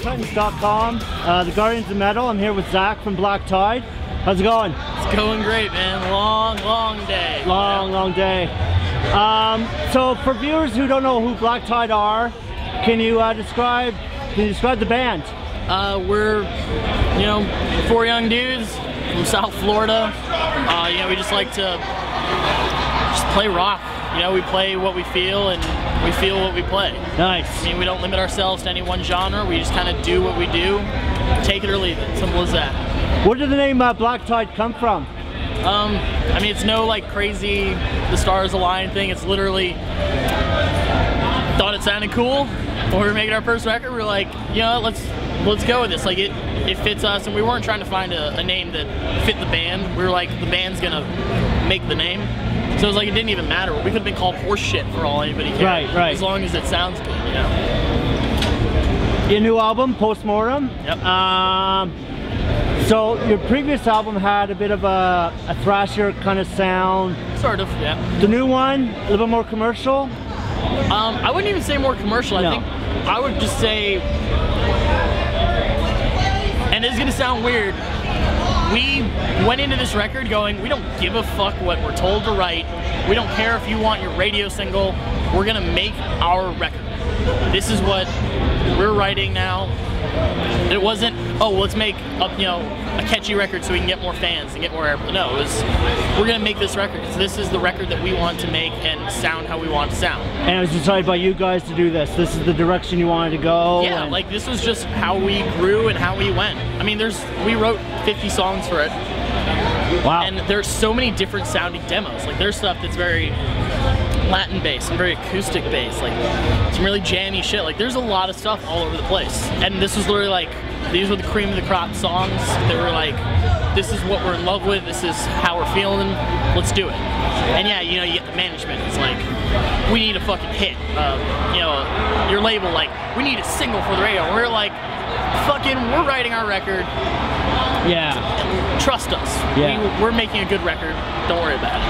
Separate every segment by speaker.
Speaker 1: BassistTitans.com, the Guardians of Metal. I'm here with Zakk from Black Tide. How's it going?
Speaker 2: It's going great, man. Long day.
Speaker 1: Long day. So for viewers who don't know who Black Tide are, can you describe the band?
Speaker 2: We're, four young dudes from South Florida. We just like to play rock. We play what we feel and we feel what we play.
Speaker 1: Nice.
Speaker 2: I mean, we don't limit ourselves to any one genre. We just kind of do what we do. Take it or leave it. Simple as that.
Speaker 1: Where did the name Black Tide come from?
Speaker 2: I mean, it's no like crazy the stars align thing. It's literally thought it sounded cool when we were making our first record. We were like, let's go with this. Like it fits us, and we weren't trying to find a name that fit the band. We were like, the band's gonna make the name. So it was like it didn't even matter. We could have been called horse shit for all anybody cared.
Speaker 1: Right.
Speaker 2: As long as it sounds good,
Speaker 1: Your new album, Postmortem.
Speaker 2: Yep.
Speaker 1: So your previous album had a bit of a thrasher kind of sound.
Speaker 2: Sort of, yeah.
Speaker 1: The new one, a little bit more commercial?
Speaker 2: I wouldn't even say more commercial.
Speaker 1: No.
Speaker 2: I think I would just say, and it's gonna sound weird, we went into this record going, we don't give a fuck what we're told to write. We don't care if you want your radio single. We're gonna make our record. This is what we're writing now. It wasn't, oh, let's make a catchy record so we can get more fans and get more airplay. No, it was, we're gonna make this record. So this is the record that we want to make and sound how we want to sound.
Speaker 1: And it was decided by you guys to do this. This is the direction you wanted to go.
Speaker 2: Yeah, like this was just how we grew and how we went. I mean, we wrote 50 songs for it.
Speaker 1: Wow.
Speaker 2: And there's so many different sounding demos. Like there's stuff that's very Latin based and very acoustic based, like some really jammy shit. Like there's a lot of stuff all over the place. And this was literally like, these were the cream of the crop songs. They were like, this is what we're in love with, this is how we're feeling, let's do it. And yeah, you get the management, it's like, we need a fucking hit. Your label, like, we need a single for the radio. We're like, we're writing our record.
Speaker 1: Yeah.
Speaker 2: Trust us.
Speaker 1: Yeah.
Speaker 2: We're making a good record. Don't worry about it.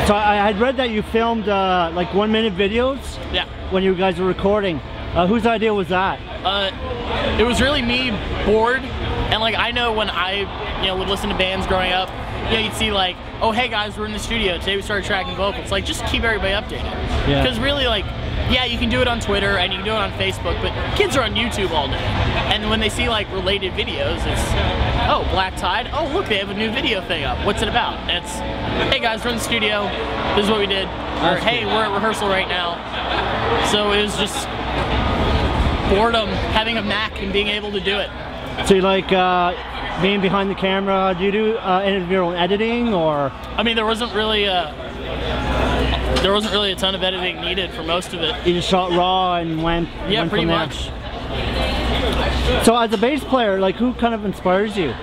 Speaker 1: So I had read that you filmed like 1-minute videos.
Speaker 2: Yeah.
Speaker 1: When you guys were recording. Whose idea was that?
Speaker 2: It was really me, bored, and like I know when I would listen to bands growing up, you'd see like, oh hey guys, we're in the studio today. We started tracking vocals. Like just keep everybody updated.
Speaker 1: Yeah.
Speaker 2: Because really, like, yeah, you can do it on Twitter and you can do it on Facebook, but kids are on YouTube all day. And when they see like related videos, it's, oh, Black Tide, oh look, they have a new video thing up. What's it about? And it's, hey guys, we're in the studio, this is what we did. Or hey, we're at rehearsal right now. So it was just boredom, having a Mac and being able to do it.
Speaker 1: So you like being behind the camera? Do you do any of your own editing, or? I
Speaker 2: mean, there wasn't really a ton of editing needed for most of it.
Speaker 1: You just shot raw and went.
Speaker 2: Yeah, pretty much.
Speaker 1: So as a bass player, like who kind of inspires you?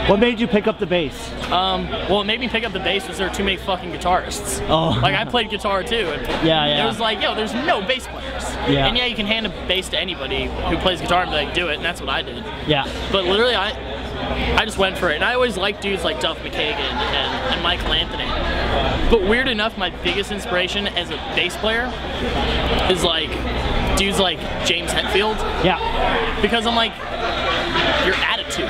Speaker 1: What made you pick up the bass?
Speaker 2: Well, what made me pick up the bass was there were too many fucking guitarists.
Speaker 1: Oh.
Speaker 2: Like I played guitar too. And
Speaker 1: yeah.
Speaker 2: It was like, there's no bass players.
Speaker 1: Yeah.
Speaker 2: And yeah, you can hand a bass to anybody who plays guitar and be like, do it, and that's what I did.
Speaker 1: Yeah.
Speaker 2: But literally, I just went for it. And I always liked dudes like Duff McKagan and Michael Anthony. But weird enough, my biggest inspiration as a bass player is like dudes like James Hetfield.
Speaker 1: Yeah.
Speaker 2: Because I'm like, your attitude,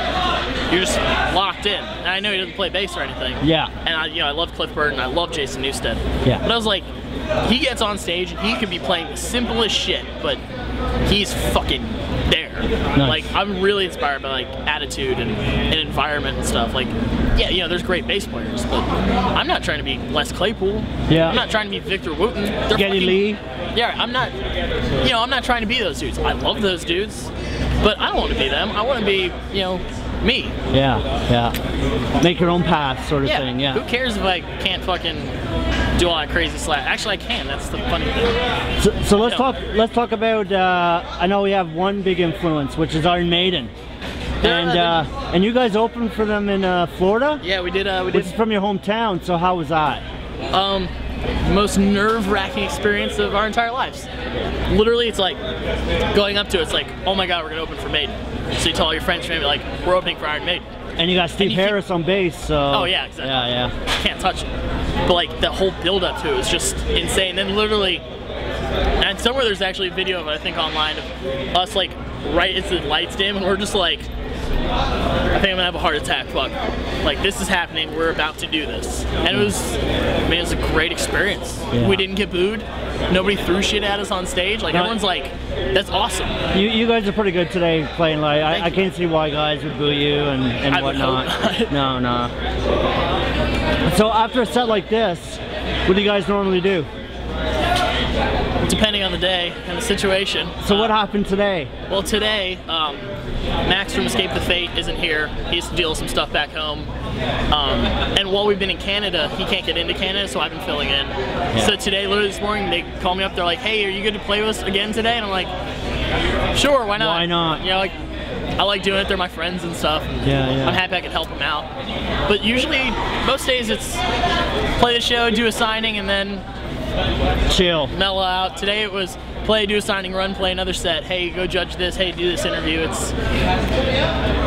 Speaker 2: you're just locked in. And I know he doesn't play bass or anything.
Speaker 1: Yeah.
Speaker 2: And I love Cliff Burton, I love Jason Newsted.
Speaker 1: Yeah.
Speaker 2: But I was like, he gets on stage and he could be playing the simplest shit, but he's fucking there.
Speaker 1: Nice.
Speaker 2: Like, I'm really inspired by like attitude and environment and stuff. Like, yeah, there's great bass players, but I'm not trying to be Les Claypool.
Speaker 1: Yeah.
Speaker 2: I'm not trying to be Victor Wooten.
Speaker 1: Geddy Lee.
Speaker 2: Yeah, I'm not trying to be those dudes. I love those dudes, but I don't want to be them. I want to be, me.
Speaker 1: Yeah. Make your own path, sort of thing. Yeah.
Speaker 2: Who cares if I can't fucking do all that crazy slash? Actually, I can. That's the funny thing.
Speaker 1: So let's talk. Let's talk about. I know we have one big influence, which is Iron Maiden. And you guys opened for them in Florida?
Speaker 2: Yeah, we did.
Speaker 1: Which is from your hometown. So how was that?
Speaker 2: Most nerve-wracking experience of our entire lives. Literally, it's like going up to it, it's like, oh my god, we're gonna open for Maiden. So you tell all your friends, maybe like, we're opening for Iron Maiden.
Speaker 1: And you got Steve Harris on bass, so.
Speaker 2: Oh yeah, exactly.
Speaker 1: Yeah.
Speaker 2: Can't touch it. But like the whole build-up to it was just insane. Then literally, and find somewhere there's actually a video of it, I think online, of us like right as the lights dim and we're just like, I think I'm gonna have a heart attack, fuck. Like, this is happening, we're about to do this. And it was, I mean, it was a great experience.
Speaker 1: Yeah.
Speaker 2: We didn't get booed. Nobody threw shit at us on stage. Like, everyone's like, that's awesome.
Speaker 1: You guys are pretty good today playing live. I can't see why guys would boo you and whatnot. No. So after a set like this, what do you guys normally do?
Speaker 2: Depending on the day and the situation.
Speaker 1: So what happened today?
Speaker 2: Well, today, Max from Escape the Fate isn't here. He has to deal with some stuff back home. And while we've been in Canada, he can't get into Canada, so I've been filling in. Yeah. So today, literally this morning, they called me up. They're like, "Hey, are you good to play with us again today?" And I'm like, "Sure, why not?"
Speaker 1: Why not?
Speaker 2: You know, like, I like doing it. They're my friends and stuff. And
Speaker 1: yeah.
Speaker 2: I'm happy I can help them out. But usually, most days it's play the show, do a signing, and then
Speaker 1: chill,
Speaker 2: mellow out. Today it was play, do a signing, run, play another set. Hey, go judge this. Hey, do this interview. It's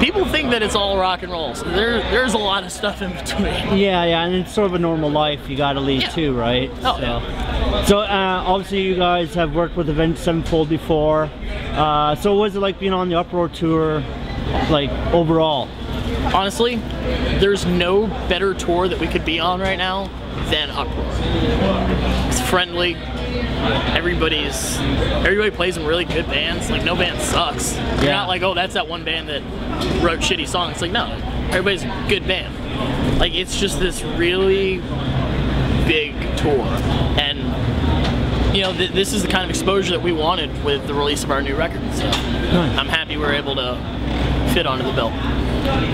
Speaker 2: people think that it's all rock and roll. So there's a lot of stuff in between.
Speaker 1: Yeah, and it's sort of a normal life you got to lead too, right?
Speaker 2: Oh,
Speaker 1: So obviously you guys have worked with Avenged Sevenfold before. So what was it like being on the Uproar tour, like overall? Honestly,
Speaker 2: there's no better tour that we could be on right now than Uproar. It's friendly. Everybody plays in really good bands. Like, no band sucks. You're not like, oh, that's that one band that wrote shitty songs. It's like, no, everybody's a good band. Like, it's just this really big tour. And, you know, this is the kind of exposure that we wanted with the release of our new record. So I'm happy we're able to fit onto the bill.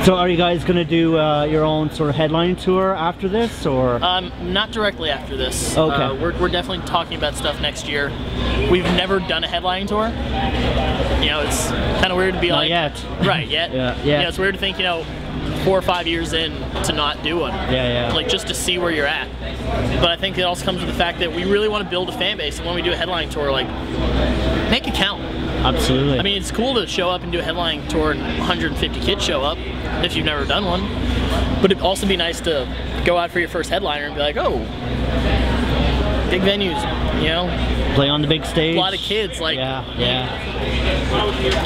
Speaker 1: So are you guys going to do your own sort of headline tour after this, or?
Speaker 2: Not directly after this.
Speaker 1: Okay.
Speaker 2: We're definitely talking about stuff next year. We've never done a headlining tour. You know, it's kind of weird to be
Speaker 1: not
Speaker 2: like...
Speaker 1: yet.
Speaker 2: Right, yet.
Speaker 1: Yeah.
Speaker 2: You know, it's weird to think, you know, 4 or 5 years in to not do one.
Speaker 1: Yeah.
Speaker 2: Like, just to see where you're at. But I think it also comes with the fact that we really want to build a fan base, and when we do a headlining tour, like, make it count.
Speaker 1: Absolutely.
Speaker 2: I mean, it's cool to show up and do a headlining tour and 150 kids show up if you've never done one. But it'd also be nice to go out for your first headliner and be like, oh, big venues, you know?
Speaker 1: Play on the big stage.
Speaker 2: A lot of kids, like,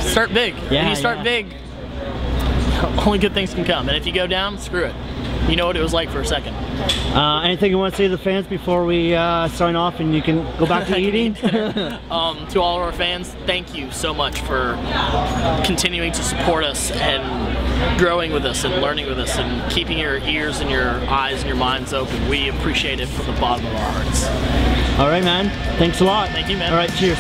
Speaker 2: start big.
Speaker 1: Yeah,
Speaker 2: when you start big, only good things can come. And if you go down, screw it. You know what it was like for a second.
Speaker 1: Anything you want to say to the fans before we sign off and you can go back to eating?
Speaker 2: To all of our fans, thank you so much for continuing to support us and growing with us and learning with us and keeping your ears and your eyes and your minds open. We appreciate it from the bottom of our hearts.
Speaker 1: All right, man. Thanks a lot.
Speaker 2: Thank you, man.
Speaker 1: All right, cheers.